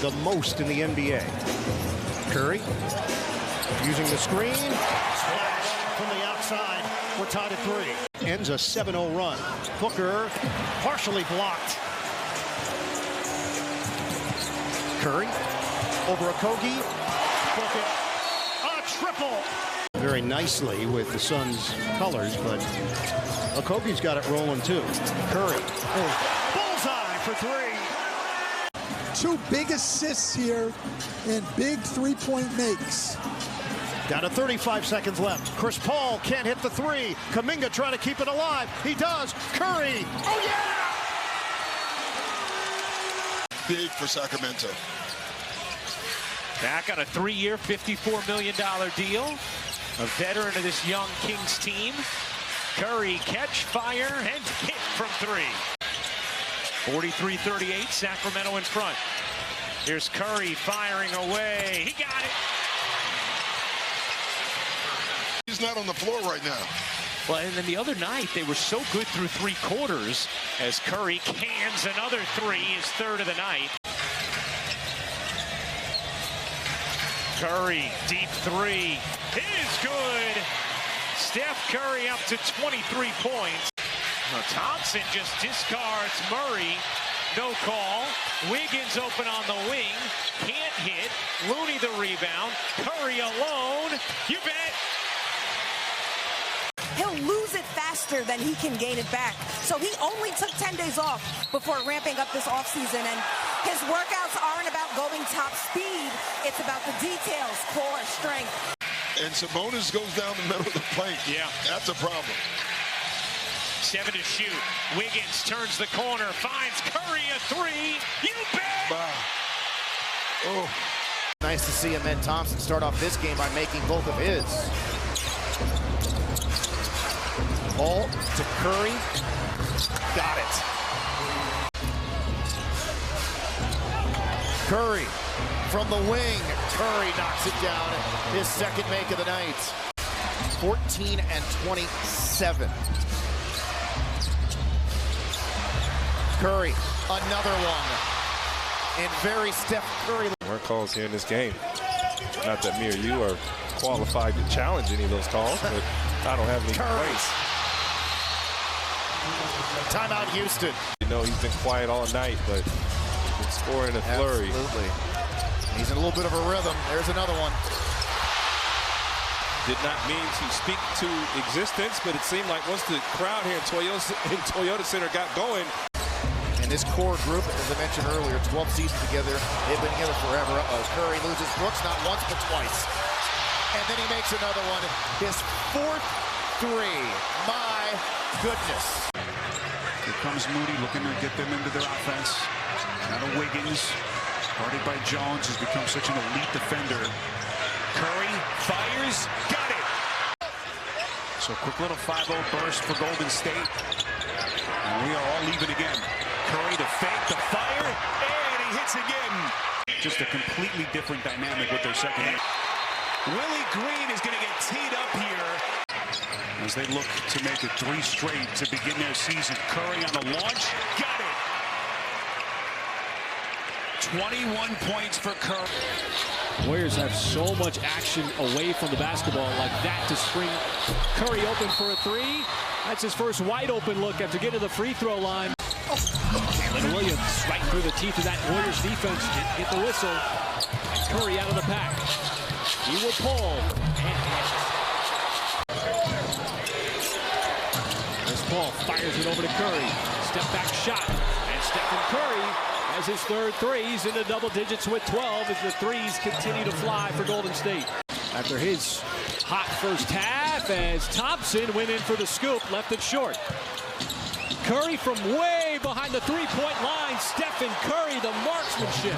the most in the NBA. Curry using the screen. Splash from the outside. We're tied at 3. Ends a 7-0 run. Booker partially blocked. Curry over Okogie. Book it. A triple. Very nicely with the Suns' colors, but Okogie's got it rolling too. Curry. Bullseye for 3. 2 big assists here and big three-point makes. Down to 35 seconds left. Chris Paul can't hit the 3. Kuminga trying to keep it alive. He does. Curry. Oh, yeah! Big for Sacramento. Back on a 3-year, $54 million deal. A veteran of this young Kings team. Curry catch, fire, and hit from 3. 43-38, Sacramento in front. Here's Curry firing away. He got it. He's not on the floor right now. Well, and then the other night, they were so good through 3 quarters as Curry cans another 3, his 3rd of the night. Curry, deep 3, is good. Steph Curry up to 23 points. Now, Thompson just discards Murray. No call. Wiggins open on the wing. Can't hit. Looney the rebound. Curry alone. You bet. He'll lose it faster than he can gain it back. So he only took 10 days off before ramping up this offseason. And his workouts aren't about going top speed. It's about the details, core, strength. And Sabonis goes down the middle of the paint. Yeah. That's a problem. 7 to shoot. Wiggins turns the corner, finds Curry a 3. You bet! Wow. Oh. Nice to see Ahmed Thompson start off this game by making both of his. Ball to Curry. Got it. Curry from the wing. Curry knocks it down. His 2nd make of the night. 14 and 27. Curry, another one. And very Steph Curry. Our calls here in this game. Not that me or you are qualified to challenge any of those calls, but I don't have any complaints. Timeout, Houston. You know, he's been quiet all night, but he's been scoring a flurry. Absolutely. He's in a little bit of a rhythm. There's another one. Did not mean to speak to existence, but it seemed like once the crowd here in Toyota Center got going. And this core group, as I mentioned earlier, 12 seasons together. They've been together forever. Curry loses Brooks not once but twice. And then he makes another one. His 4th 3. My goodness. Here comes Moody looking to get them into their offense. Now to Wiggins. Guarded by Jones, has become such an elite defender. Curry fires. Got it. So quick little 5-0 burst for Golden State. And we are all even again. Curry to fake the fire, and he hits again. Just a completely different dynamic with their second hit. Willie Green is going to get teed up here as they look to make it 3 straight to begin their season. Curry on the launch, got it. 21 points for Curry. Warriors have so much action away from the basketball like that to spring Curry open for a 3. That's his first wide open look after getting to the free throw line. Jalen Williams right through the teeth of that Warriors defense. Didn't get the whistle. And Curry out of the pack. He will pull. And as Paul fires it over to Curry. Step back shot. And Stephen Curry has his 3rd 3. He's into double digits with 12 as the 3s continue to fly for Golden State. After his hot first half, as Thompson went in for the scoop, left it short. Curry from way behind the 3-point line. Stephen Curry, the marksmanship.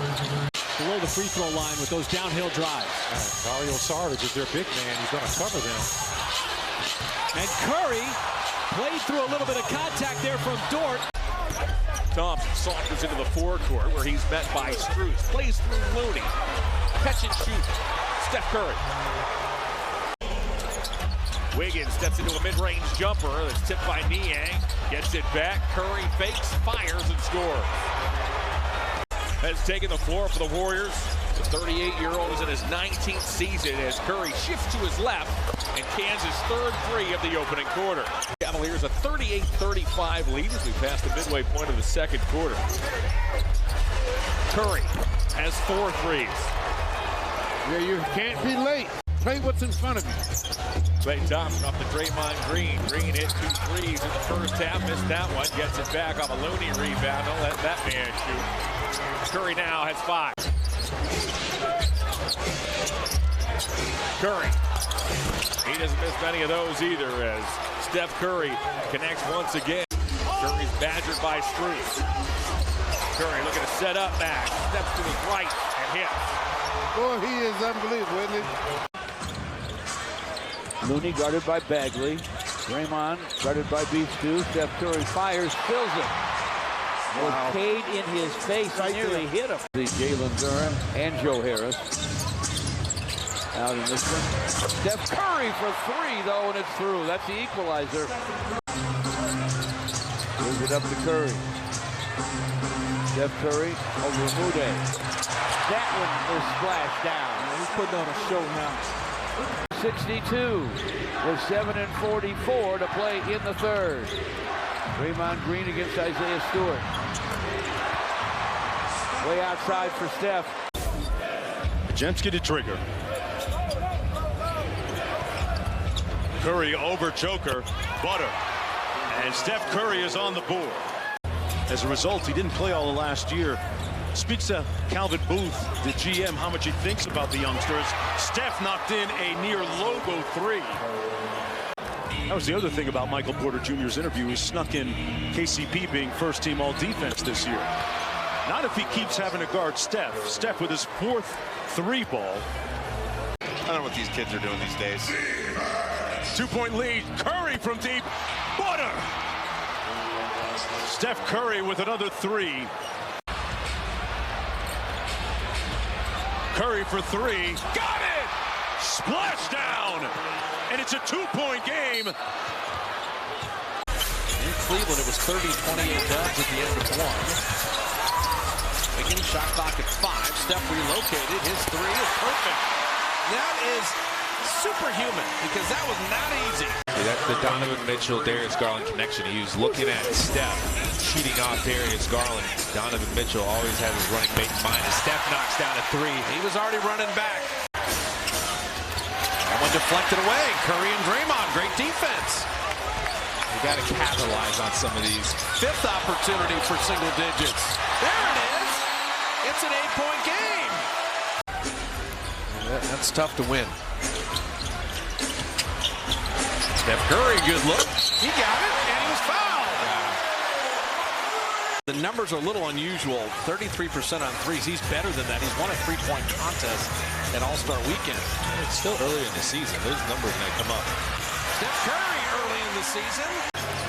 Below the free throw line with those downhill drives. Dario Saric is their big man. He's going to cover them. And Curry played through a little bit of contact there from Dort. Thompson saunters into the forecourt where he's met by Strus. Plays through Looney. Catch and shoot. Steph Curry. Wiggins steps into a mid-range jumper that's tipped by Niang. Gets it back. Curry fakes, fires, and scores. has taken the floor for the Warriors. The 38-year-old is in his 19th season as Curry shifts to his left and Kansas' third three of the opening quarter. Cavaliers a 38-35 lead as we pass the midway point of the second quarter. Curry has 4 threes. Yeah, you can't be late. Play what's in front of you. Klay Thompson off the Draymond Green. Green hit 2 threes in the first half. Missed that one. Gets it back off a Looney rebound. Don't let that man shoot. Curry now has 5. Curry. He doesn't miss many of those either as Steph Curry connects once again. Curry's badgered by Strus. Curry looking to set up back. Steps to his right and hits. Boy, he is unbelievable, isn't he? Looney guarded by Bagley. Draymond guarded by Beef2. Steph Curry fires, fills it. Was Cade in his face, nearly hit him. The Jalen Durham and Joe Harris. Out in this one. Steph Curry for 3, though, and it's through. That's the equalizer. Gives it up to Curry. Steph Curry over Mude. That one is splashed down. He's putting on a show now. 62 with 7:44 to play in the third. Draymond Green against Isaiah Stewart. Way outside for Steph. Jemski to trigger. Curry over Joker. Butter. And Steph Curry is on the board. As a result, he didn't play all of last year. Speaks to Calvin Booth, the GM, how much he thinks about the youngsters. Steph knocked in a near logo 3. That was the other thing about Michael Porter Jr.'s interview. He snuck in KCP being first team all defense this year. Not if he keeps having to guard Steph. Steph with his 4th 3 ball. I don't know what these kids are doing these days. 2-point lead. Curry from deep. Butter. Steph Curry with another 3. Curry for 3. Got it! Splash down! And it's a 2-point game. In Cleveland, it was 30-28 Dubs at the end of 1. Again, shot clock at 5. Steph relocated. His 3 is perfect. That is superhuman because that was not easy. That's the Donovan Mitchell, Darius Garland connection. He was looking at Steph, cheating off Darius Garland. Donovan Mitchell always has his running mate in mind. As Steph knocks down a 3. He was already running back. That one deflected away. Curry and Draymond, great defense. You got to capitalize on some of these. 5th opportunity for single digits. There it is. It's an 8-point game. That's tough to win. Steph Curry, good look. He got it, and he was fouled. The numbers are a little unusual. 33% on 3s. He's better than that. He's won a 3-point contest at All-Star Weekend. It's still early in the season. Those numbers may come up. Steph Curry early in the season.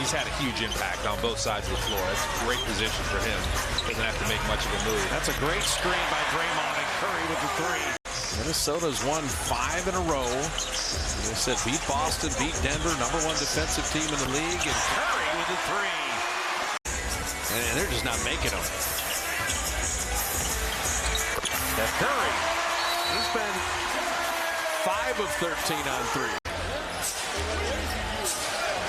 He's had a huge impact on both sides of the floor. That's a great position for him. Doesn't have to make much of a move. That's a great screen by Draymond and Curry with the 3. Minnesota's won 5 in a row. They said beat Boston, beat Denver, #1 defensive team in the league, and Curry with the 3. And they're just not making them. Steph Curry, he's been 5 of 13 on 3.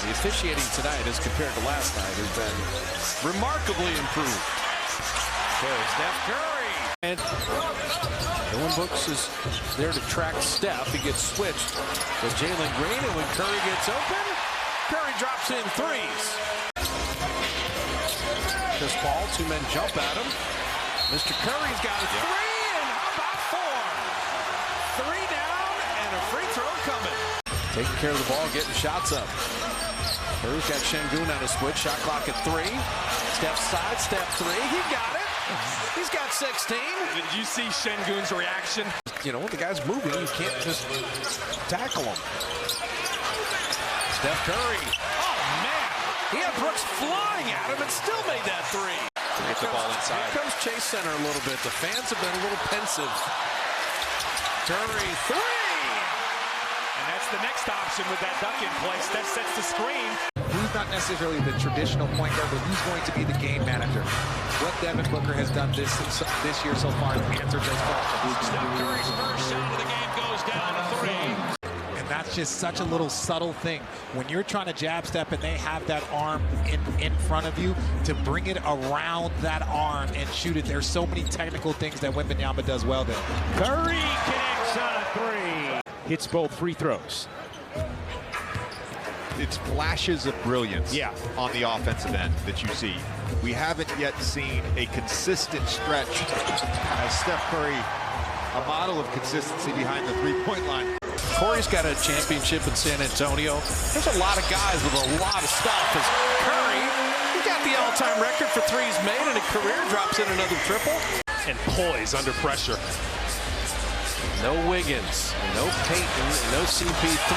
The officiating tonight as compared to last night has been remarkably improved. So Steph Curry. And Dylan Brooks is there to track Steph. He gets switched with Jalen Green, and when Curry gets open, Curry drops in 3s. Chris Paul, 2 men jump at him. Mr. Curry's got a 3, and how about 4? 3 down, and a free throw coming. Taking care of the ball, getting shots up. Curry's got Şengün on a switch. Shot clock at 3. Steph's side, step 3. He got it. He's got 16. Did you see Şengün's reaction? You know, the guy's moving. You can't just tackle him. Steph Curry. Oh, man. He had Brooks flying at him and still made that 3. Get the ball inside. Here comes Chase Center a little bit. The fans have been a little pensive. Curry, 3. And that's the next option with that duck in place. That sets the screen. He's not necessarily the traditional point guard, but he's going to be the game manager. what Devin Booker has done this year so far and answered this question. Steph Curry's first shot of the game goes down to 3. And that's just such a little subtle thing. When you're trying to jab step and they have that arm in front of you, to bring it around that arm and shoot it. There's so many technical things that Wembanyama does well there. Curry connects on a 3. Hits both free throws. It's flashes of brilliance on the offensive end that you see. We haven't yet seen a consistent stretch as Steph Curry, a model of consistency behind the three-point line. Corey's got a championship in San Antonio. There's a lot of guys with a lot of stuff. As Curry, he got the all-time record for threes made in a career, drops in another triple. And poise under pressure. No Wiggins, no Payton, no CP3,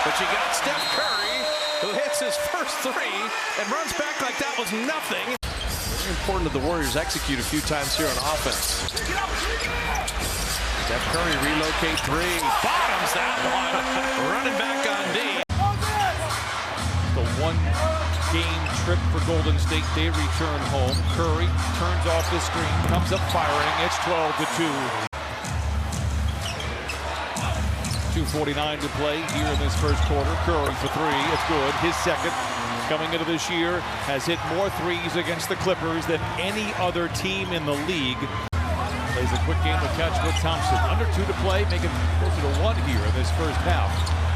but you got Steph Curry, who hits his first 3 and runs back like that was nothing. Very important that the Warriors execute a few times here on offense. Steph Curry relocate 3, bottoms that one, running back on D. The one-game trip for Golden State. They return home. Curry turns off the screen, comes up firing. It's 12-2. 2:49 to play here in this first quarter. Curry for 3. It's good. His second. Coming into this year, has hit more threes against the Clippers than any other team in the league. Plays a quick game to catch with Thompson. Under 2 to play, making closer to 1 here in this first half.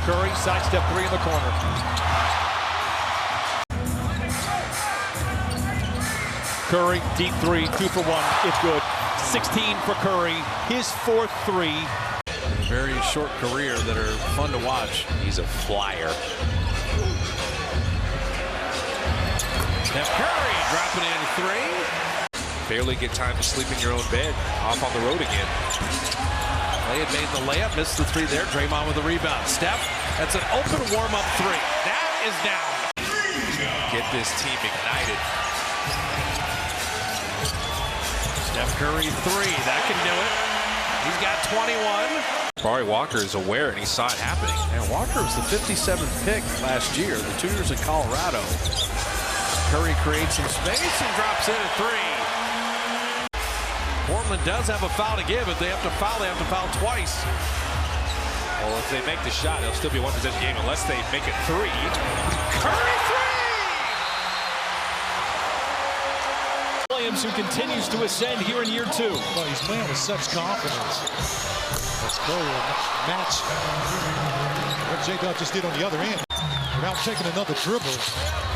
Curry, sidestep 3 in the corner. Curry, deep 3, 2 for 1. It's good. 16 for Curry. His 4th 3. Very short career that are fun to watch. He's a flyer. Steph Curry dropping in 3. Barely get time to sleep in your own bed. Off on the road again. They had made the layup, missed the 3 there. Draymond with the rebound. Steph, that's an open warm-up 3. That is down. Get this team ignited. Steph Curry 3, that can do it. He's got 21. Barry Walker is aware and he saw it happening. And Walker was the 57th pick last year, the 2 years in Colorado. Curry creates some space and drops in at 3. Portland does have a foul to give. If they have to foul twice. Well, if they make the shot, it'll still be a one-possession game unless they make it 3. Curry 3! Williams, who continues to ascend here in year 2. Well, he's playing with such confidence. Let's go match what J-Dub just did on the other end without taking another dribble,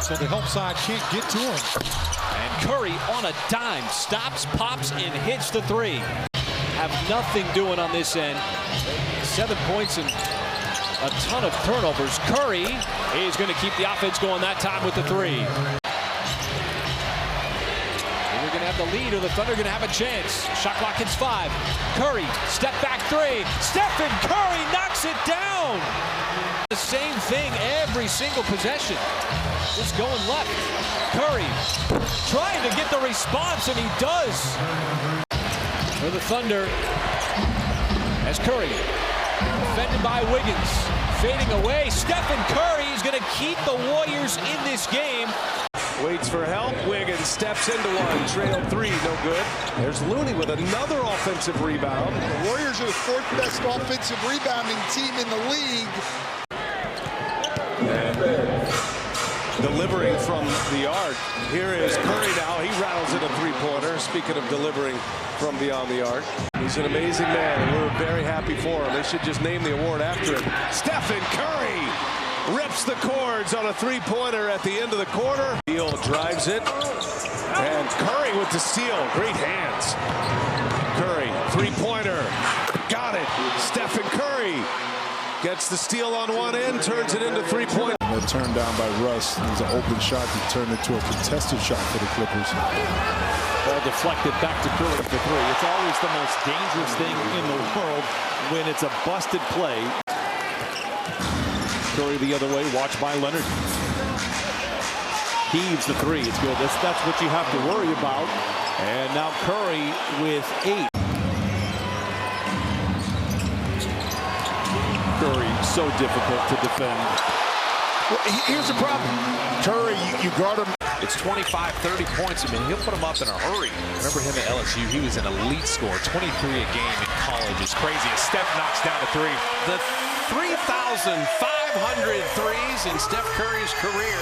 so the help side can't get to him. And Curry on a dime stops, pops, and hits the 3. Have nothing doing on this end. 7 points and a ton of turnovers. Curry is going to keep the offense going that time with the 3. We're going to have the lead, or the Thunder are going to have a chance. Shot clock hits 5. Curry, step back 3. Stephen Curry knocks it down. The same thing every single possession. Just going left. Curry trying to get the response, and he does. For the Thunder, as Curry, defended by Wiggins, fading away. Stephen Curry is going to keep the Warriors in this game. Waits for help. Wiggins steps into one. Trail 3, no good. There's Looney with another offensive rebound. The Warriors are the 4th best offensive rebounding team in the league. And delivering from the arc. Here is Curry now. He rattles in a 3-pointer. Speaking of delivering from beyond the arc. He's an amazing man, and we're very happy for him. They should just name the award after him. Stephen Curry rips the cords on a 3-pointer at the end of the quarter. Beal drives it, and Curry with the steal. Great hands. Curry, 3-pointer. Got it. Stephen Curry gets the steal on one end, turns it into 3-point. They're turned down by Russ. It was an open shot that turned into a contested shot for the Clippers. Ball deflected back to Curry for 3. It's always the most dangerous thing in the world when it's a busted play. Curry the other way, watched by Leonard. Heaves the 3. It's good. That's what you have to worry about. And now Curry with 8. Curry, so difficult to defend. Well, here's the problem. Curry, you guard him. It's 25, 30 points. I mean, he'll put them up in a hurry. Remember him at LSU? He was an elite scorer, 23 a game in college. It's crazy. A Steph knocks down a three. The 3,500 threes in Steph Curry's career.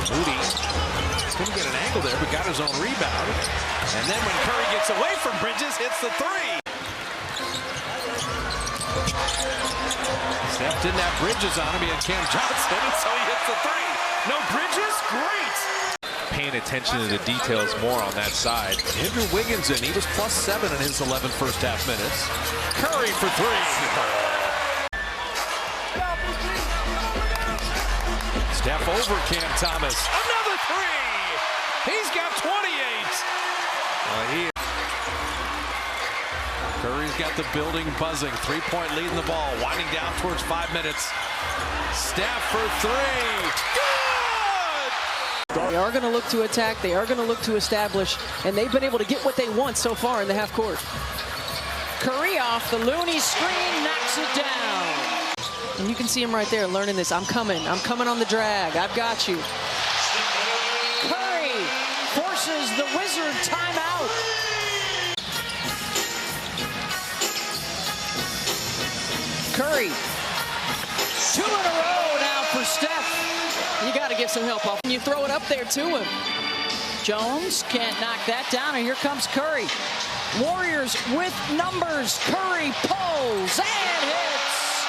Moody couldn't get an angle there, but got his own rebound. And then when Curry gets away from Bridges, hits the three. Steph didn't have Bridges on him. He had Cam Johnson, and so he hits the three. No Bridges? Great. Paying attention to the details more on that side. Andrew Wiggins in. He was +7 in his 11 first half minutes. Curry for three. Steph over Cam Thomas. Another three. He's got 28. Curry's got the building buzzing. 3-point lead in the ball. Winding down towards 5 minutes. Steph for three. Good! They are going to look to attack. They are going to look to establish. And they've been able to get what they want so far in the half court. Curry off the Looney screen. Knocks it down. And you can see him right there learning this. I'm coming on the drag. I've got you. Curry forces the Wizard timeout. Curry, 2 in a row now for Steph. You got to get some help off. You throw it up there to him. Jones can't knock that down, and here comes Curry. Warriors with numbers. Curry pulls and hits.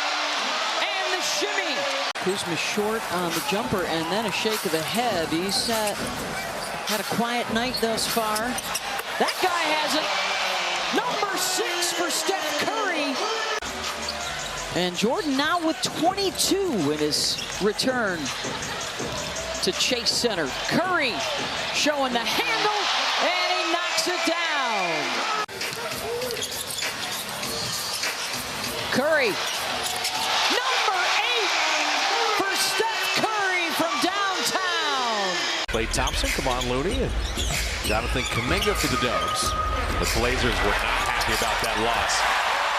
And the shimmy. Kuzma short on the jumper, and then a shake of the head. He's had a quiet night thus far. That guy hasn't. Number 6 for Steph Curry. And Jordan now with 22 in his return to Chase Center. Curry showing the handle, and he knocks it down. Curry, number 8 for Steph Curry from downtown. Klay Thompson, come on, Looney, and Jonathan Kuminga for the Dubs. The Blazers were not happy about that loss.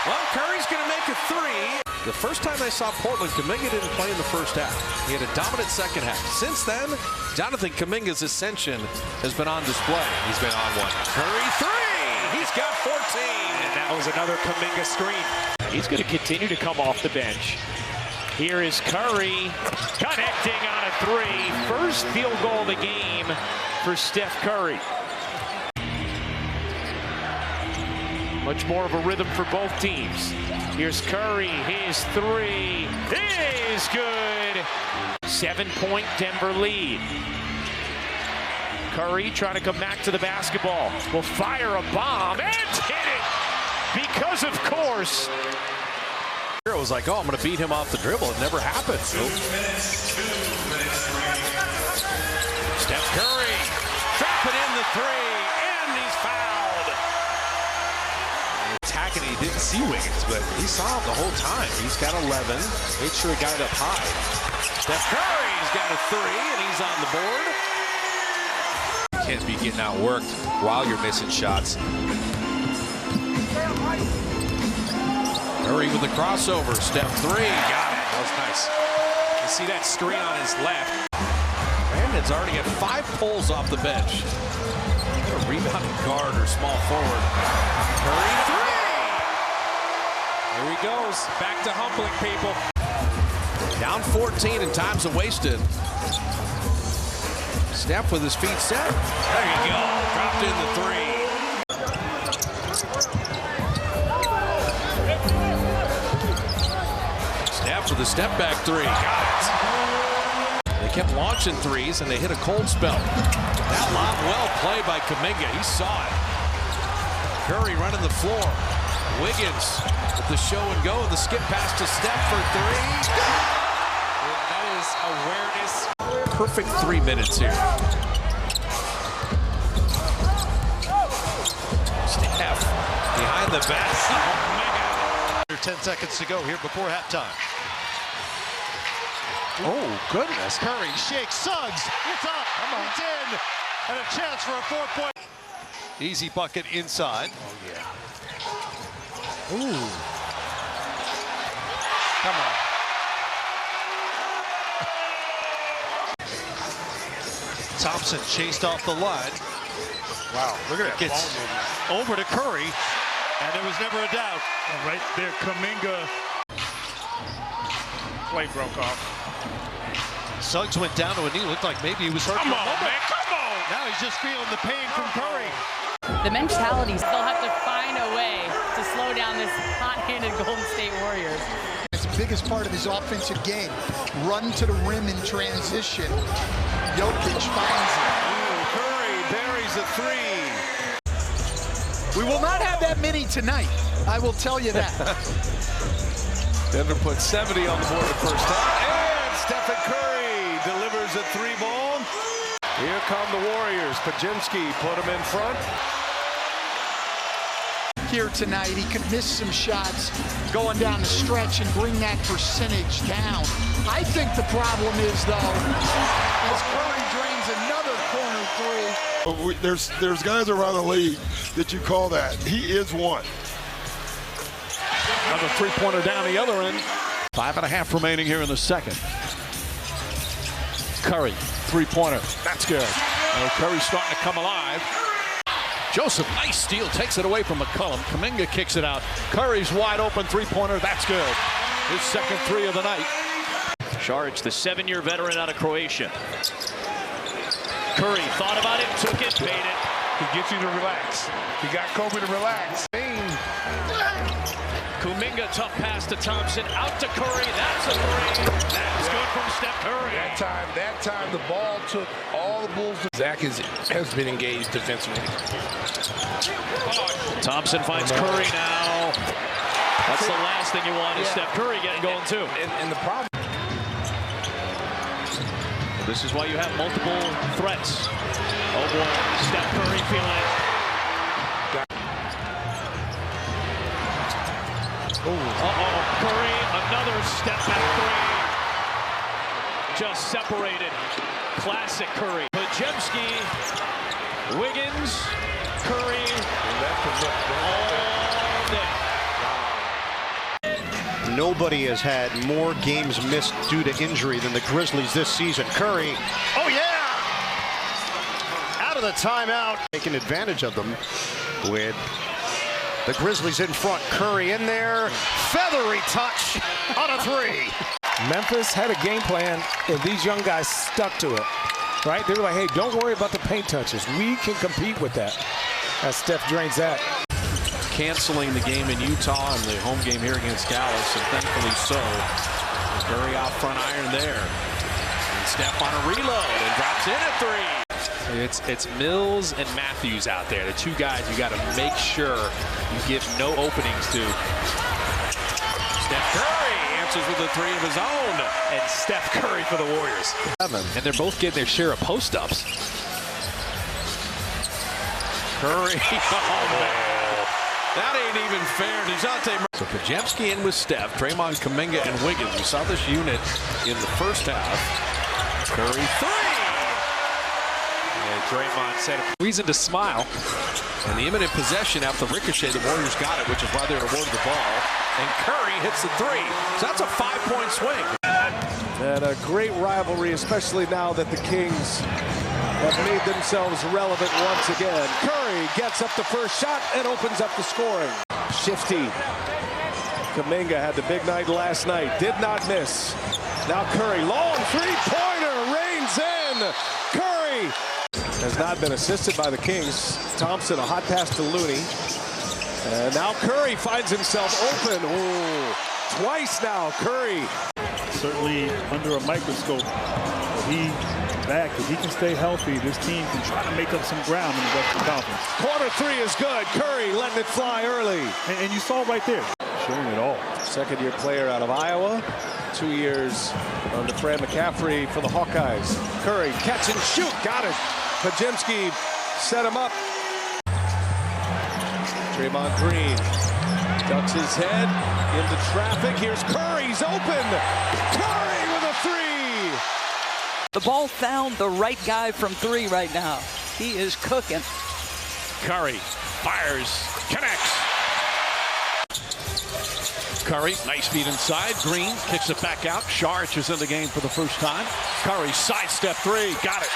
Well, Curry's going to make a three. The first time I saw Portland, Kuminga didn't play in the first half. He had a dominant second half. Since then, Jonathan Kuminga's ascension has been on display. He's been on one. Curry three. He's got 14. And that was another Kuminga screen. He's going to continue to come off the bench. Here is Curry connecting on a three. First field goal of the game for Steph Curry. Much more of a rhythm for both teams. Here's Curry, his three is good. 7-point Denver lead. Curry trying to come back to the basketball. Will fire a bomb and hit it. Because of course. It was like, oh, I'm going to beat him off the dribble. It never happened. Steph Curry dropping in the three, and he's fouled. Attacking, he didn't see Wiggins, but he saw him the whole time. He's got 11. Made sure he got it up high. Steph Curry's got a three, and he's on the board. You can't be getting outworked while you're missing shots. Curry with the crossover. Step three. Got it. That was nice. You see that screen on his left. Brandon's already got 5 pulls off the bench. A rebounding guard or small forward. Curry three. Here he goes. Back to humbling people. Down 14 and time's wasted. Steph with his feet set. There you go. Dropped in the three. Steph with a step back three. Got it. They kept launching threes and they hit a cold spell. That lob well played by Kuminga. He saw it. Curry running the floor. Wiggins with the show and go. The skip pass to Steph for three. Yeah, that is awareness. Perfect 3 minutes here. Steph behind the basket. Under 10 seconds to go here before halftime. Oh, goodness. Curry shakes, Suggs. It's up. It's in. And a chance for a 4-point. Easy bucket inside. Oh, yeah. Ooh. Come on. Thompson chased off the line. Wow, look at that. Gets over to Curry, and there was never a doubt. Right there, Kuminga. Play broke off. Suggs went down to a knee. Looked like maybe he was hurt. Come on, man, come on! Now he's just feeling the pain from Curry. The mentality, they'll have to find a way to slow down this hot-handed Golden State Warriors. It's the biggest part of his offensive game. Run to the rim in transition. Jokic finds it. Curry buries a three. We will not have that many tonight. I will tell you that. Denver put 70 on the board the first time. And Stephen Curry delivers a three ball. Here come the Warriors. Pajemski put him in front. Here tonight, he could miss some shots going down the stretch and bring that percentage down. I think the problem is, though, as Curry drains another corner three. There's guys around the league that you call that. He is one. Another three-pointer down the other end. 5.5 remaining here in the second. Curry, three-pointer. That's good. Curry's starting to come alive. Joseph, nice steal, takes it away from McCollum. Kuminga kicks it out. Curry's wide open three-pointer. That's good. His second three of the night. Saric, the 7-year veteran out of Croatia. Curry thought about it, took it, made it. He gets you to relax. He got Kobe to relax. Kuminga, tough pass to Thompson, out to Curry. That's a three. That's good from Steph Curry. That time the ball took all the Bulls. Zach has been engaged defensively. Thompson finds Curry now. That's the last thing you want is Steph Curry getting going too. And the problem. This is why you have multiple threats. Oh boy, Steph Curry feeling it. Curry, another step back three. Just separated. Classic Curry. Pajemski, Wiggins, Curry, all day. Nobody has had more games missed due to injury than the Grizzlies this season. Curry, oh yeah! Out of the timeout. Taking advantage of them with the Grizzlies in front. Curry in there. Feathery touch on a three. Memphis had a game plan, and these young guys stuck to it. Right? They were like, hey, don't worry about the paint touches. We can compete with that. As Steph drains that. Canceling the game in Utah and the home game here against Dallas, and thankfully so. Curry out front iron there. And Steph on a reload and drops in at three. It's Mills and Matthews out there, the two guys you got to make sure you give no openings to. Steph Curry answers with a three of his own. And Steph Curry for the Warriors. And they're both getting their share of post-ups. Curry, oh man, that ain't even fair. So Pajemski in with Steph, Draymond, Kuminga, and Wiggins. We saw this unit in the first half. Curry three. Draymond said a reason to smile. And the imminent possession after the ricochet, the Warriors got it, which is why they were awarded the ball. And Curry hits the three. So that's a 5-point swing. And a great rivalry, especially now that the Kings have made themselves relevant once again. Curry gets up the first shot and opens up the scoring. Shifty. Kuminga had the big night last night. Did not miss. Now Curry, long three-pointer, reigns in. Curry has not been assisted by the Kings. Thompson, a hot pass to Looney. And now Curry finds himself open. Ooh, twice now, Curry. Certainly under a microscope. If he can stay healthy, this team can try to make up some ground in the Western Conference. Corner three is good. Curry letting it fly early. And you saw right there, showing it all. Second-year player out of Iowa. 2 years under Fran McCaffrey for the Hawkeyes. Curry, catch and shoot. Got it. Pajemski set him up. Draymond Green ducks his head into traffic. Here's Curry. He's open. Curry with a three. The ball found the right guy from three right now. He is cooking. Curry fires, connects. Curry, nice feed inside. Green kicks it back out. Saric is in the game for the first time. Curry sidestep three. Got it.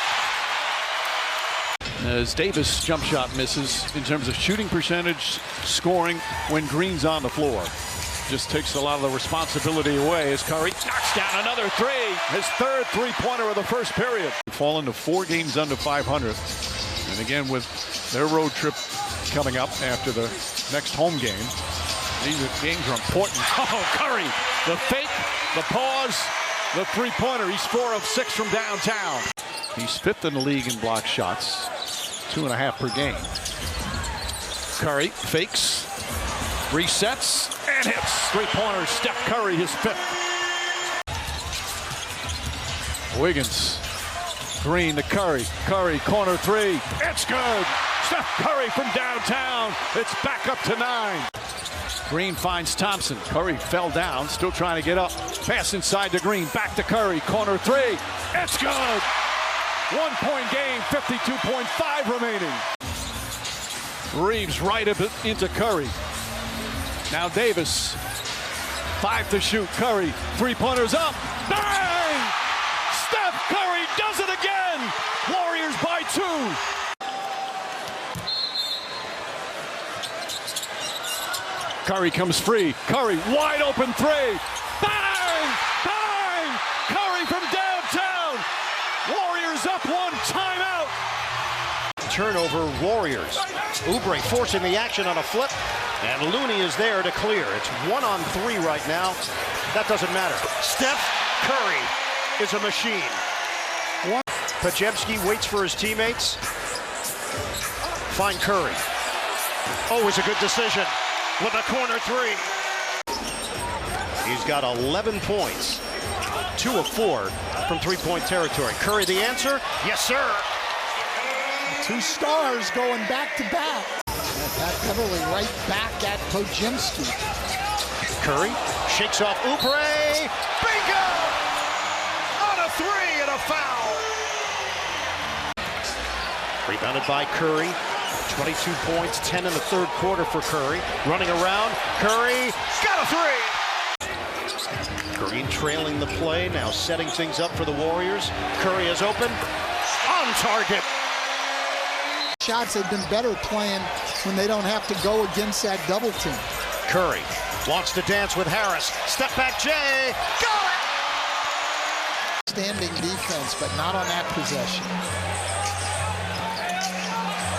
as Davis jump shot misses in terms of shooting percentage, scoring when Green's on the floor. Just takes a lot of the responsibility away as Curry knocks down another three. His third three-pointer of the first period. Fallen to 4 games under 500. And again, with their road trip coming up after the next home game, these games are important. Oh, Curry, the fake, the pause, the three-pointer. He's 4 of 6 from downtown. He's 5th in the league in block shots, 2.5 per game. Curry fakes, resets, and hits. Three-pointer, Steph Curry, his 5th. Wiggins, Green to Curry. Curry, corner three. It's good. Steph Curry from downtown. It's back up to 9. Green finds Thompson. Curry fell down, still trying to get up. Pass inside to Green. Back to Curry. Corner three. It's good. 1-point game, 52.5 remaining. Reeves right up into Curry. Now Davis. 5 to shoot. Curry. Three-pointers up. Bang! Steph Curry does it again. Warriors by 2. Curry comes free. Curry, wide open three. Bang! Bang! Curry from downtown. Warriors up 1, timeout. Turnover, Warriors. Oubre forcing the action on a flip, and Looney is there to clear. It's 1-on-3 right now. That doesn't matter. Steph Curry is a machine. Pojemski waits for his teammates. Find Curry. Oh, it's a good decision with a corner three. He's got 11 points, 2 of 4 from three-point territory. Curry the answer? Yes, sir. 2 stars going back-to-back. That Beverly right back at Pojemski. Curry shakes off Oubre. Bingo! On a 3 and a foul. Rebounded by Curry. 22 points, 10 in the third quarter for Curry. Running around, Curry got a 3. Green trailing the play, now setting things up for the Warriors. Curry is open, on target. Shots have been better playing when they don't have to go against that double team. Curry wants to dance with Harris. Step back, Jay, got it! Standing defense, but not on that possession.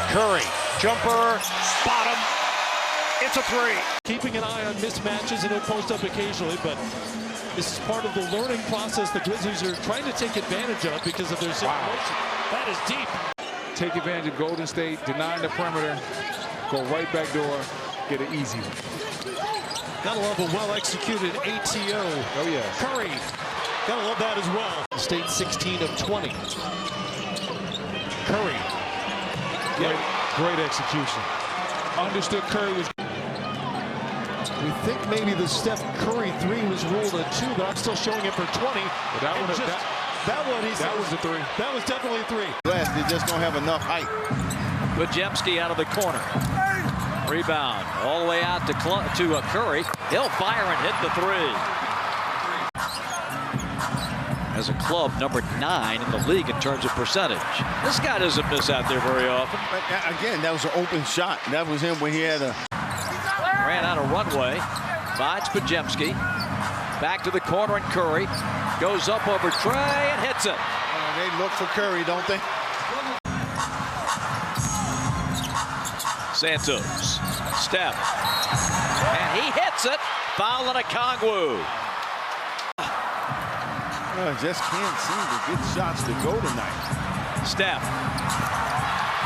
Curry, jumper, bottom, it's a 3. Keeping an eye on mismatches, and he'll post up occasionally, but this is part of the learning process the Grizzlies are trying to take advantage of because of their situation. That is deep. Take advantage of Golden State, denying the perimeter, go right back door, get an easy one. Gotta love a well-executed ATO. Oh, yeah. Curry, gotta love that as well. State 16 of 20. Curry. Great execution. Understood Curry was. We think maybe the Steph Curry 3 was ruled a 2, but I'm still showing it for 20. But that was a 3. That was definitely a 3. They just don't have enough height. Pojemski out of the corner. Rebound all the way out to Curry. He'll fire and hit the 3. As a club, number 9 in the league in terms of percentage. This guy doesn't miss out there very often. Again, that was an open shot. That was him when he had a... Ran out of runway. Finds Pojemski. Back to the corner, and Curry goes up over Trey and hits it. They look for Curry, don't they? Santos. Steph. And he hits it. Foul on Okongwu. Just can't seem to get shots to go tonight. Steph.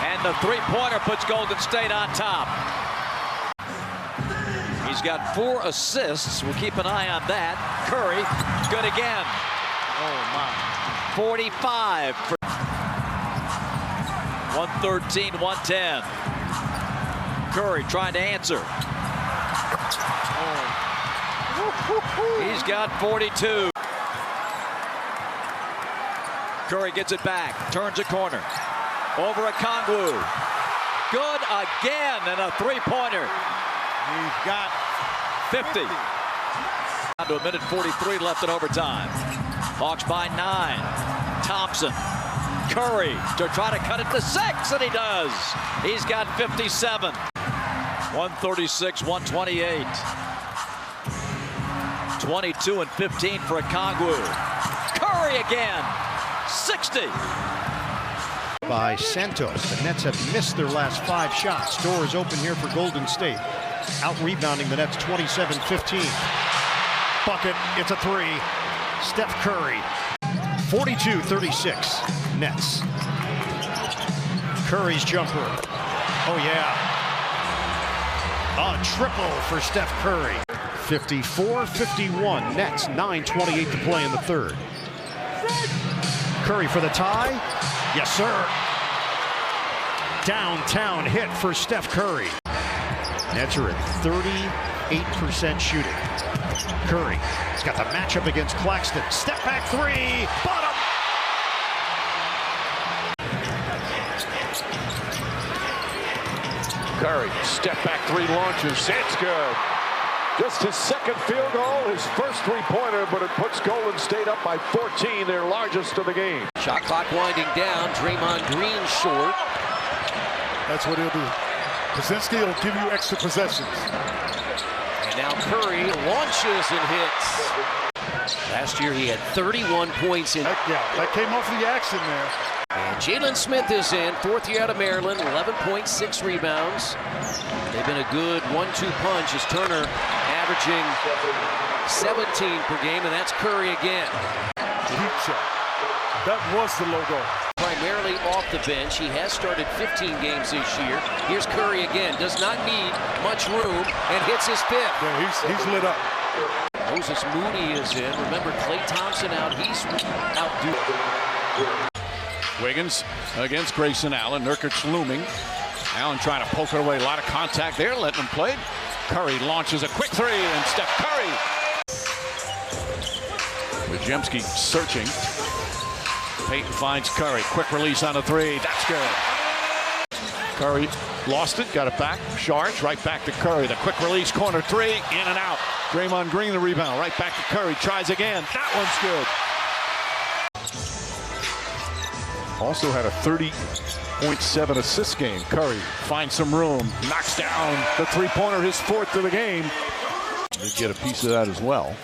And the three-pointer puts Golden State on top. He's got 4 assists. We'll keep an eye on that. Curry, good again. Oh, my. 45 for 113-110. Curry trying to answer. He's got 42. Curry gets it back, turns a corner. Over Okongwu. Good again, and a three-pointer. He's got 50. Down to 1:43 left in overtime. Hawks by 9. Thompson Curry to try to cut it to 6, and he does. He's got 57. 136-128. 22 and 15 for Okongwu. Curry again. 60. By Santos. The Nets have missed their last 5 shots. Door is open here for Golden State. Out rebounding the Nets 27-15. Bucket, it's a 3. Steph Curry. 42-36. Nets. Curry's jumper. Oh yeah. A triple for Steph Curry. 54-51. Nets, 9:28 to play in the third. Curry for the tie. Yes, sir. Downtown hit for Steph Curry. Nets are at 38% shooting. Curry has got the matchup against Claxton. Step back 3. Bottom. Curry, step back 3 launches. It's good. Just his second field goal, his first 3-pointer, but it puts Golden State up by 14, their largest of the game. Shot clock winding down. Draymond Green short. That's what he'll do. Krasinski will give you extra possessions. And now Curry launches and hits. Last year he had 31 points in. That came off the action there. And Jalen Smith is in, 4th year out of Maryland, 11.6 rebounds. They've been a good 1-2 punch as Turner averaging 17 per game, and that's Curry again. Deep shot. That was the logo. Primarily off the bench. He has started 15 games this year. Here's Curry again. Does not need much room and hits his 5th. Yeah, he's lit up. Moses Mooney is in. Remember, Klay Thompson out. He's outdue. Wiggins against Grayson Allen. Nurkic looming. Allen trying to poke it away. A lot of contact there, letting him play. Curry launches a quick 3, and Steph Curry. Wojemski searching. Payton finds Curry. Quick release on a 3. That's good. Curry lost it, got it back. Sharge right back to Curry. The quick release, corner 3, in and out. Draymond Green the rebound. Right back to Curry. Tries again. That one's good. Also had a 30.7 assist game. Curry finds some room, knocks down the 3-pointer, his 4th of the game. They get a piece of that as well.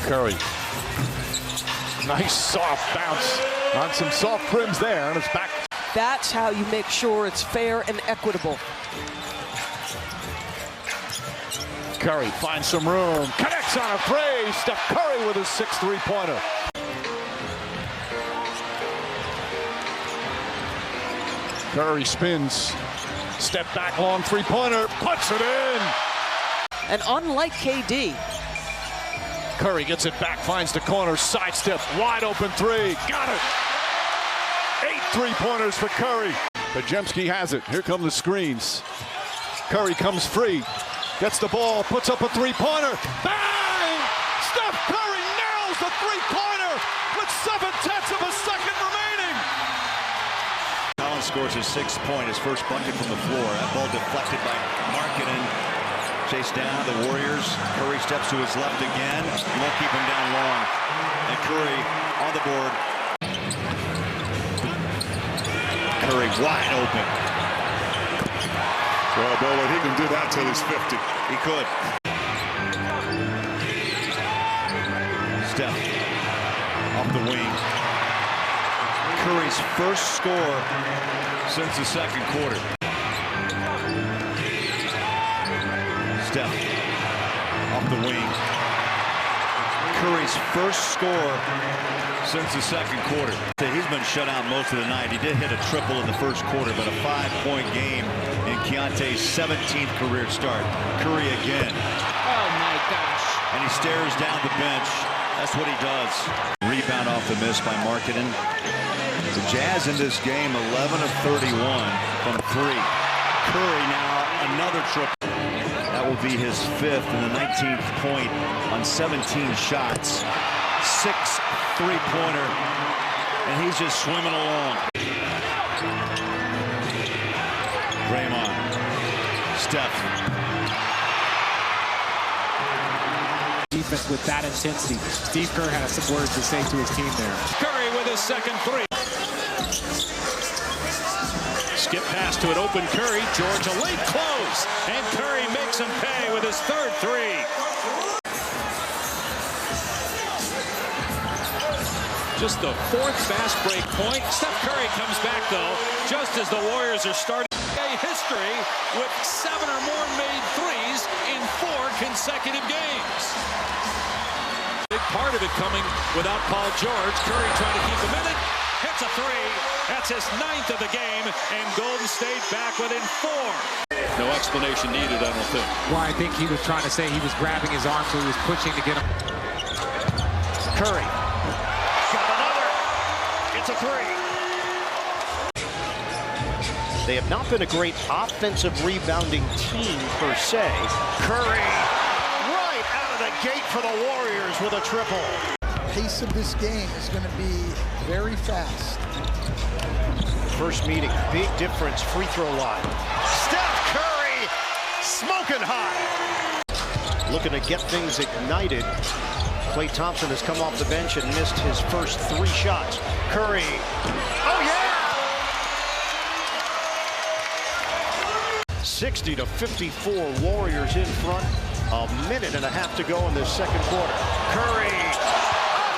Curry, nice soft bounce on some soft rims there, and it's back. That's how you make sure it's fair and equitable. Curry finds some room, connects on a 3. Steph Curry with his 6th 3-pointer. Curry spins, step back long 3-pointer, puts it in. And unlike KD, Curry gets it back, finds the corner, sidestep, wide open 3, got it. 8 3-pointers for Curry. Wojemski has it. Here come the screens. Curry comes free. Gets the ball, puts up a 3-pointer. Bang! Steph Curry nails the 3-pointer with 7/10 of a second remaining. Allen scores his 6th point, his first bucket from the floor. That ball deflected by Markkanen. Chased down the Warriors. Curry steps to his left again. He won't keep him down long. And Curry on the board. Curry wide open. Well, Bowler, he can do that till he's 50. He could. Steph off the wing. Curry's first score since the second quarter. Steph off the wing. Curry's first score since the second quarter. He's been shut out most of the night. He did hit a triple in the first quarter, but a 5-point game in Keontae's 17th career start. Curry again. oh my gosh. And he stares down the bench. That's what he does. Rebound off the miss by Markkanen. The Jazz in this game, 11 of 31 from 3. Curry now another triple. That will be his 5th and the 19th point on 17 shots. 6 3-pointer, and he's just swimming along. Draymond, Steph. offense with that intensity. Steve Kerr had some words to say to his team there. Curry with his second three. Skip pass to an open Curry. George a late close. And Curry makes him pay with his third three. Just the fourth fast break point. Steph Curry comes back, though, just as the Warriors are starting a history with 7 or more made threes in 4 consecutive games. Big part of it coming without Paul George. Curry trying to keep him in it. Hits a three. That's his 9th of the game, and Golden State back within 4. No explanation needed, I don't think. Well, I think he was trying to say he was grabbing his arm, so he was pushing to get him. Curry. Got another. It's a three. They have not been a great offensive rebounding team per se. Curry right out of the gate for the Warriors with a triple. Pace of this game is going to be very fast. First meeting, big difference, free throw line. Steph Curry, smoking hot. Looking to get things ignited. Klay Thompson has come off the bench and missed his first 3 shots. Curry, oh yeah! 60-54, Warriors in front. A minute and a half to go in this second quarter. Curry,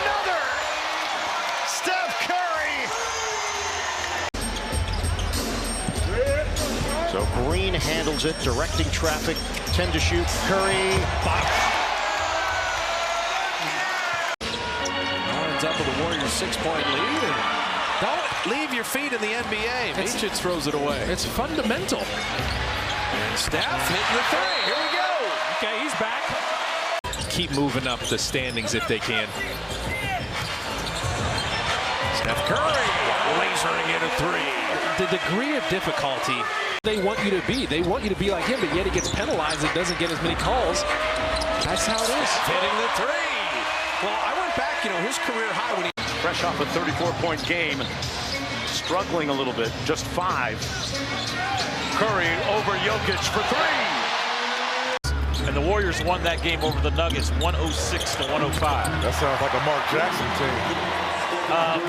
another! Steph Curry! So Green handles it, directing traffic, 10 to shoot. Curry, Ends up with the Warriors' 6-point lead. And don't leave your feet in the NBA. Mismatch throws it away. It's fundamental. And Steph hitting the three. Here we go. Okay, he's back. Keep moving up the standings if they can. Steph Curry lasering in a three. The degree of difficulty they want you to be. They want you to be like him, but yet he gets penalized and doesn't get as many calls. That's how it is. Hitting the three. Well, I went back, his career high when he... Fresh off a 34-point game. Struggling a little bit, just 5. Curry over Jokic for 3. And the Warriors won that game over the Nuggets, 106-105. That sounds like a Mark Jackson team.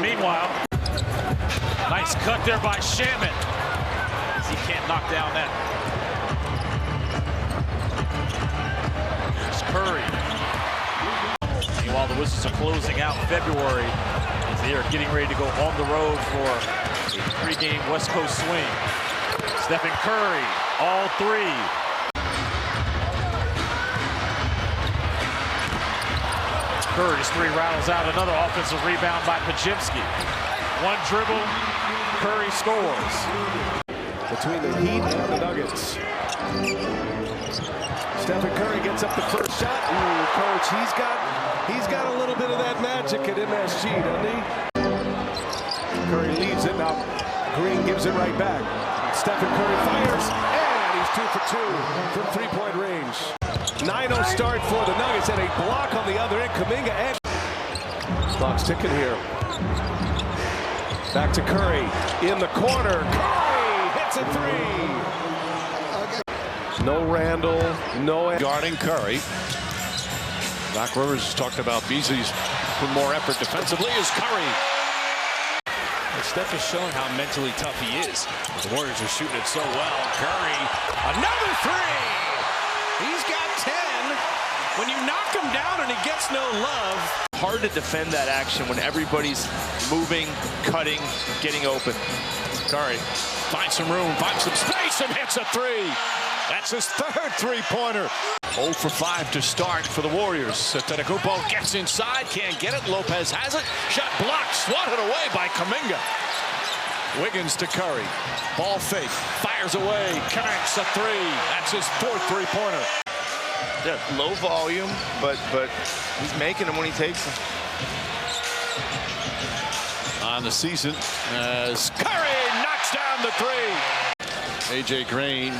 Meanwhile, nice cut there by Shaman. He can't knock down that. Here's Curry. Meanwhile, the Wizards are closing out February as they are getting ready to go on the road for a 3-game West Coast swing. Stephen Curry, all 3. Curry's 3 rattles out another offensive rebound by Pajimski. 1 dribble, Curry scores. Between the Heat and the Nuggets. Stephen Curry gets up the first shot. Ooh, coach, he's got a little bit of that magic at MSG, doesn't he? Curry leaves it now. Green gives it right back. Stephen Curry fires, and he's 2 for 2 from 3-point range. 9-0 start for the Nuggets, and a block on the other end. Kuminga and clock's ticking here. Back to Curry in the corner. Curry hits a 3. No Randall, no Guarding Curry. Doc Rivers talked about Beasley's for more effort defensively is Curry. Steph is showing how mentally tough he is. The Warriors are shooting it so well. Curry, another 3. He's got 10. When you knock him down and he gets no love. Hard to defend that action when everybody's moving, cutting, getting open. Curry finds some room, finds some space, and hits a 3. That's his 3rd 3-pointer. 0 for 5 to start for the Warriors. Antetokounmpo gets inside, can't get it. Lopez has it. Shot blocked, swatted away by Kuminga. Wiggins to Curry. Ball fake, fires away, connects a 3. That's his 4th 3-pointer. Yeah, low volume, but he's making them when he takes them. On the season as Curry knocks down the 3. AJ Green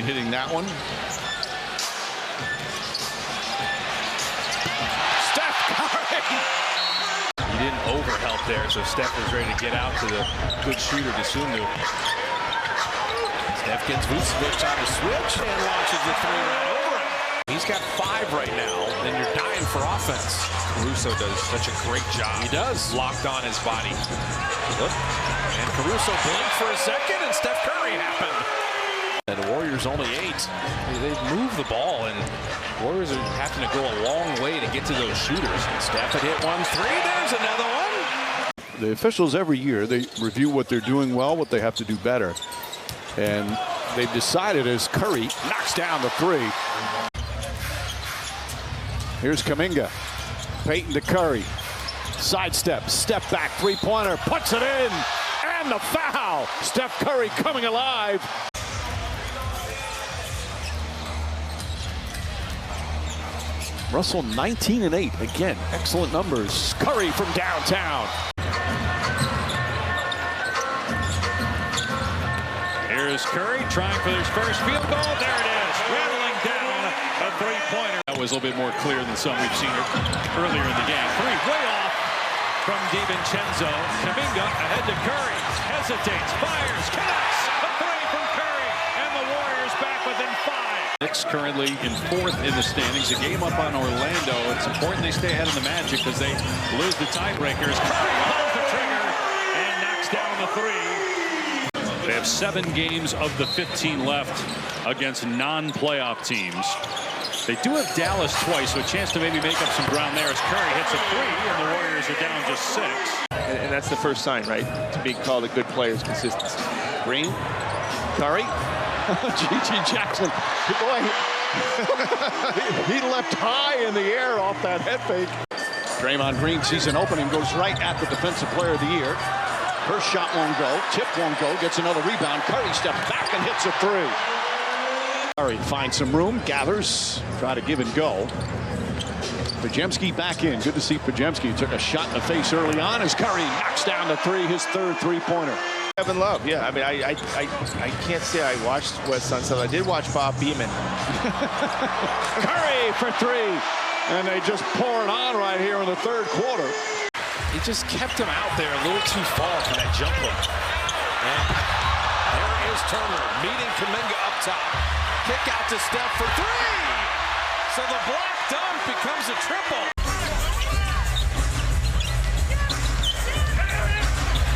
hitting that one. Steph Curry! He didn't overhelp there, so Steph was ready to get out to the good shooter to Sundu. Steph gets Vucevic on a switch and launches the 3 right over him. He's got 5 right now, and you're dying for offense. Caruso does such a great job. He does. Locked on his body. And Caruso blinked for a second, and Steph Curry happened. And the Warriors only 8. They've moved the ball, and Warriors are having to go a long way to get to those shooters. And Steph had hit 1-3. There's another one. The officials every year, they review what they're doing well, what they have to do better. And they've decided as Curry knocks down the 3. Here's Kuminga. Payton to Curry. Sidestep, step back, 3-pointer, puts it in, and the foul. Steph Curry coming alive. Russell 19-8. Again, excellent numbers. Curry from downtown. Here's Curry trying for his first field goal. There it is. Rattling down a 3-pointer. That was a little bit more clear than some we've seen earlier in the game. 3 way off from DiVincenzo. Kuminga ahead to Curry. Hesitates, fires, connects. A 3 from Curry. And the Warriors back within 5. Knicks currently in 4th in the standings. A game up on Orlando. It's important they stay ahead of the Magic because they lose the tiebreakers. Curry pulls the trigger and knocks down the 3. They have 7 games of the 15 left against non-playoff teams. They do have Dallas twice, so a chance to maybe make up some ground there as Curry hits a 3, and the Warriors are down just 6. And that's the first sign, right, to being called a good player is consistency. Green, Curry, G.G. Jackson. Boy, He leapt high in the air off that head fake. Draymond Green sees an opening, goes right at the Defensive Player of the Year. First shot won't go, tip won't go, gets another rebound. Curry steps back and hits a 3. Curry finds some room, gathers, try to give and go. Podziemski back in. Good to see Podziemski. Took a shot in the face early on as Curry knocks down the 3, his 3rd 3-pointer. Kevin Love, yeah. I mean, I can't say I watched West Sunset. I did watch Bob Beeman. Curry for 3. And they just pour it on right here in the 3rd quarter. He just kept him out there a little too far for that jump hook. And there is Turner meeting Kuminga up top. Kick out to Steph for 3. So the block dunk becomes a triple.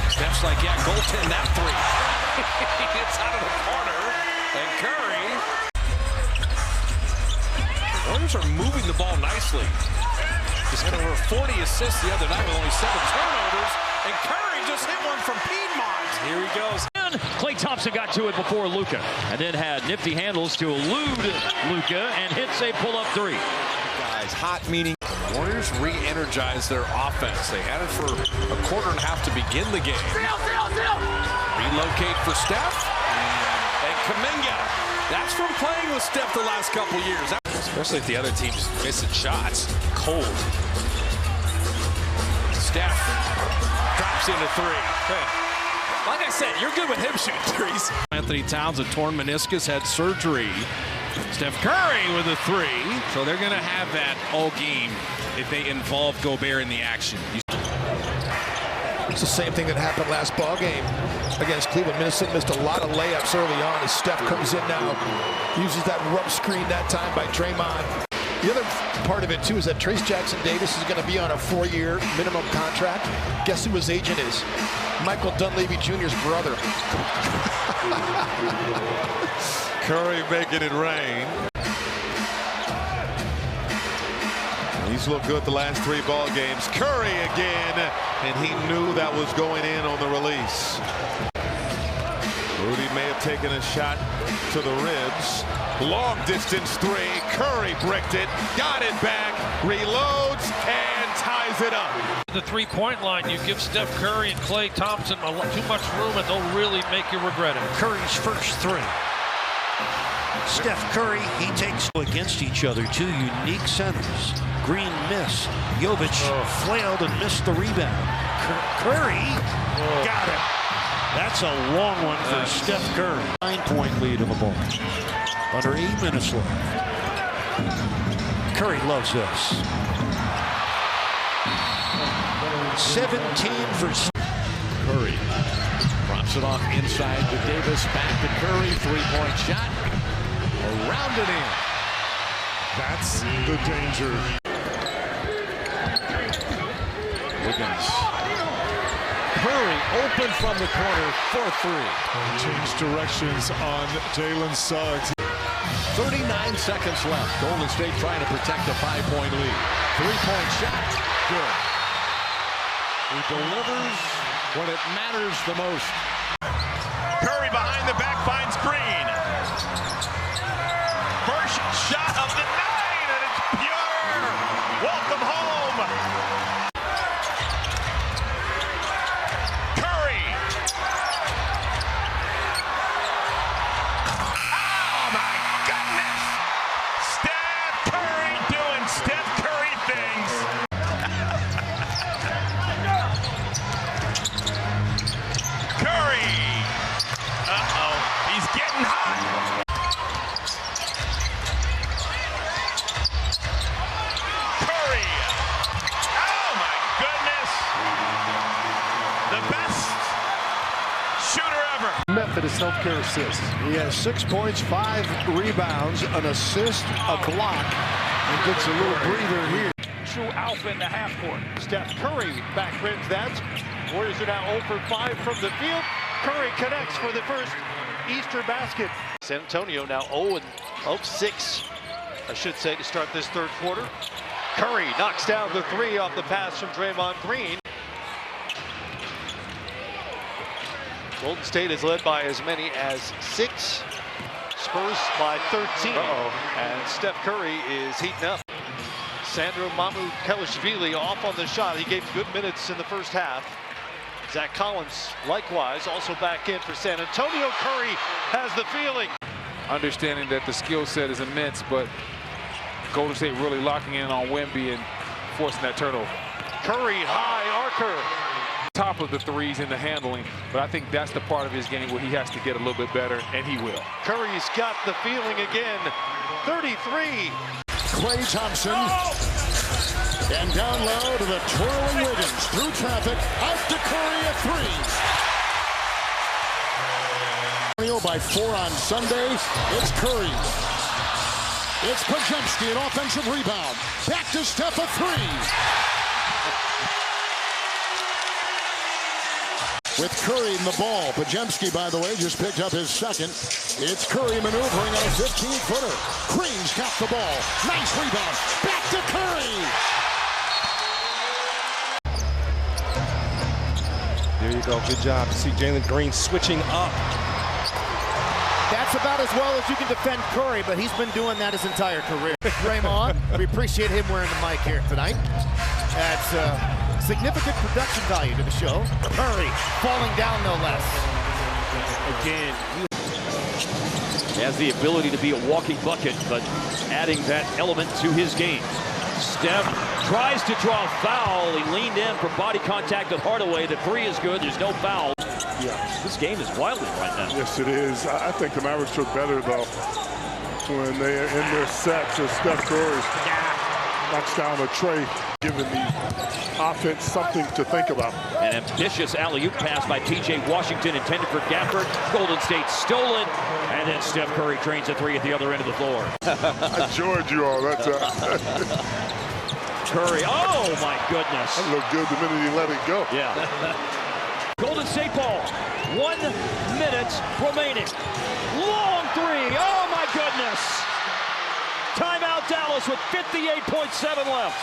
Steph's like, yeah, goaltend that 3. It's out of the corner. And Curry. The Warriors are moving the ball nicely. Just got over 40 assists the other night with only 7 turnovers. And Curry just hit one from Piedmont. Here he goes. Klay Thompson got to it before Luka, and then had nifty handles to elude Luka and hits a pull-up 3. Guys, hot meaning. The Warriors re-energized their offense. They had it for a quarter and a half to begin the game. Relocate for Steph. And Kuminga. That's from playing with Steph the last couple years. Especially if the other team's missing shots. Cold. Steph drops into 3. Like I said, you're good with him shooting 3s. Anthony Towns, a torn meniscus, had surgery. Steph Curry with a 3. So they're going to have that all game if they involve Gobert in the action. It's the same thing that happened last ball game against Cleveland. Minnesota missed a lot of layups early on as Steph comes in now. Uses that rub screen that time by Draymond. The other part of it, too, is that Trace Jackson Davis is going to be on a 4-year minimum contract. Guess who his agent is? Michael Dunleavy Jr.'s brother. Curry making it rain. He's looked good the last 3 ball games. Curry again, and he knew that was going in on the release. Rudy may have taken a shot to the ribs. Long distance 3. Curry bricked it, got it back, reloads, and ties it up. The 3-point line, you give Steph Curry and Klay Thompson too much room, and they'll really make you regret it. Curry's first 3. Steph Curry, he takes against each other. 2 unique centers. Green miss. Jovic flailed and missed the rebound. Curry got it. That's a long one for Steph Curry. 9-point lead in the ball. Under 8 minutes left. Curry loves this. 17 for Curry. Drops it off inside to Davis. Back to Curry. 3-point shot. Around it in. That's the danger. Wiggins. Curry open from the corner for three. Change directions on Jalen Suggs. 39 seconds left. Golden State trying to protect a 5-point lead. Three-point shot. Good. He delivers when it matters the most. Curry behind the back finds Green. First shot of the night, and it's pure. Welcome home. Curry. Oh my goodness. Steph Curry doing Steph Curry things. Curry. Uh-oh. He's getting hot. Curry. Oh, my goodness. The best shooter ever. Methodist Healthcare assist. He has 6 points, 5 rebounds, an assist, a block, and gets a little breather here. True alpha in the half court. Steph Curry back rims that. Warriors are now 0 for 5 from the field. Curry connects for the first Easter basket. San Antonio now 0 of 6, I should say, to start this third quarter. Curry knocks down the three off the pass from Draymond Green. Golden State is led by as many as 6. Spurs by 13. And Steph Curry is heating up. Sandro Mamukelashvili off on the shot. He gave good minutes in the first half. Zach Collins, likewise, also back in for San Antonio. Curry has the feeling. Understanding that the skill set is immense, but Golden State really locking in on Wemby and forcing that turnover. Curry, high archer. Top of the threes in the handling, but I think that's the part of his game where he has to get a little bit better, and he will. Curry's got the feeling again. 33. Klay Thompson. And down low to the twirling Wiggins. Through traffic, out to Curry at 3. By 4 on Sunday. It's Curry. It's Pojemski, an offensive rebound. Back to Steph, a 3. With Curry in the ball. Pojemski, by the way, just picked up his second. It's Curry maneuvering on a 15-footer. Green's got the ball. Nice rebound. Back to Curry. There you go. Good job to see Jalen Green switching up. That's about as well as you can defend Curry, but he's been doing that his entire career. Draymond, we appreciate him wearing the mic here tonight. That's significant production value to the show. Curry falling down no less. Again, he has the ability to be a walking bucket, but adding that element to his game. Steph tries to draw a foul. He leaned in for body contact with Hardaway. The 3 is good. There's no foul. Yeah. This game is wilding right now. Yes, it is. I think the Mavericks look better, though, when they are in their sets as Steph Curry knocks down a tray, giving the offense something to think about. An ambitious alley-oop pass by P.J. Washington intended for Gafford. Golden State stolen, and then Steph Curry drains a 3 at the other end of the floor. I enjoyed you all. That's Curry, oh my goodness. That looked good the minute he let it go. Yeah. Golden State ball, 1 minute remaining. Long 3, oh my goodness. Timeout Dallas with 58.7 left.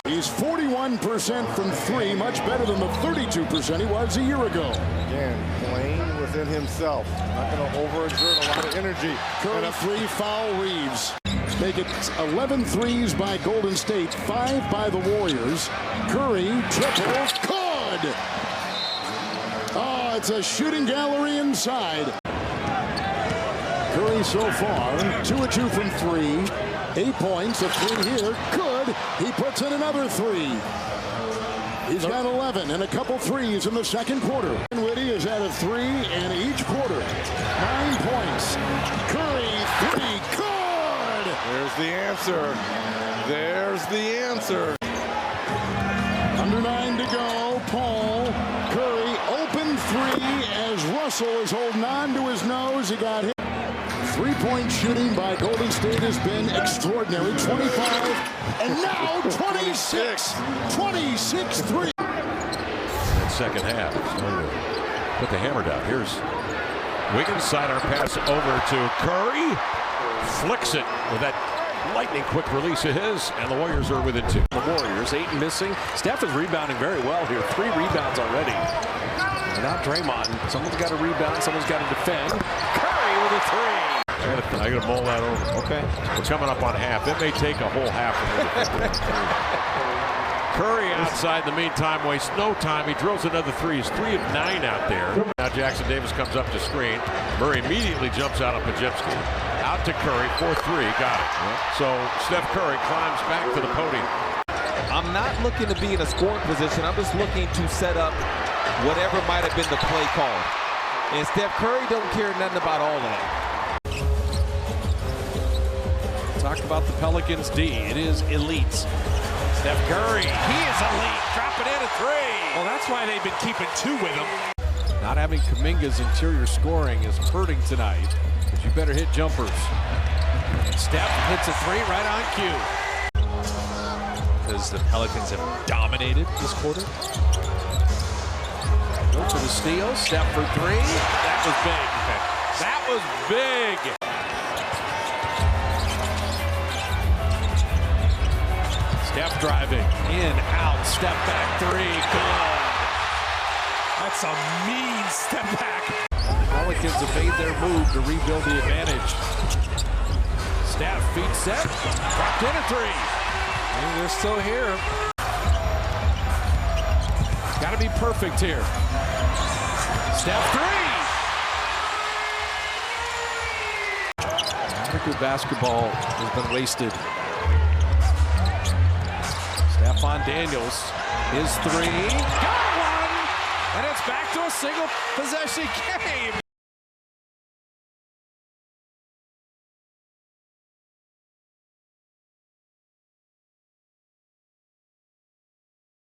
He's 41% from 3, much better than the 32% he was a year ago. Again, playing within himself. Not going to overexert a lot of energy. Curry 3, foul Reeves. Make it 11 threes by Golden State, 5 by the Warriors. Curry, triple, good! Oh, it's a shooting gallery inside. Curry so far, 2 of 2 from 3. 8 points, a 3 here, good. He puts in another 3. He's got 11 and a couple threes in the second quarter. Dinwiddie is at a 3 in each quarter. 9 points. Curry, 3, good! There's the answer. There's the answer. Under 9 to go, Paul. Curry, open 3 as Russell is holding on to his nose. He got hit. Three-point shooting by Golden State has been extraordinary. 25 and now 26. 26-3. That second half. Put the hammer down. Here's Wiggins, sidearm pass over to Curry. Flicks it with that lightning quick release of his, and the Warriors are within 2. The Warriors, 8 missing. Steph is rebounding very well here. 3 rebounds already. And now Draymond. Someone's got to rebound, someone's got to defend. Curry with a 3. I got to mull that over. Okay. We're coming up on half. It may take a whole half for me to get Curry outside in the meantime wastes no time. He drills another 3. He's 3 of 9 out there. Now Jackson Davis comes up to screen. Murray immediately jumps out of Pajewski. Out to Curry, 4-3, got it. So Steph Curry climbs back to the podium. I'm not looking to be in a scoring position. I'm just looking to set up whatever might have been the play call. And Steph Curry don't care nothing about all that. Talk about the Pelicans D. It is elite. Steph Curry, he is elite. Dropping in a 3. Well, that's why they've been keeping 2 with him. Not having Kuminga's interior scoring is hurting tonight. But you better hit jumpers. And Steph hits a 3 right on cue. Because the Pelicans have dominated this quarter. Go to the steal. Steph for 3. That was big. That was big. Steph driving. In, out, step back 3. Good. That's a mean step back. Pelicans have made their move to rebuild the advantage. Steph, feet set. Dropped in a 3. And they're still here. Got to be perfect here. Steph 3. I think the basketball has been wasted. Stephon Daniels, his 3. Got one! And it's back to a single possession game.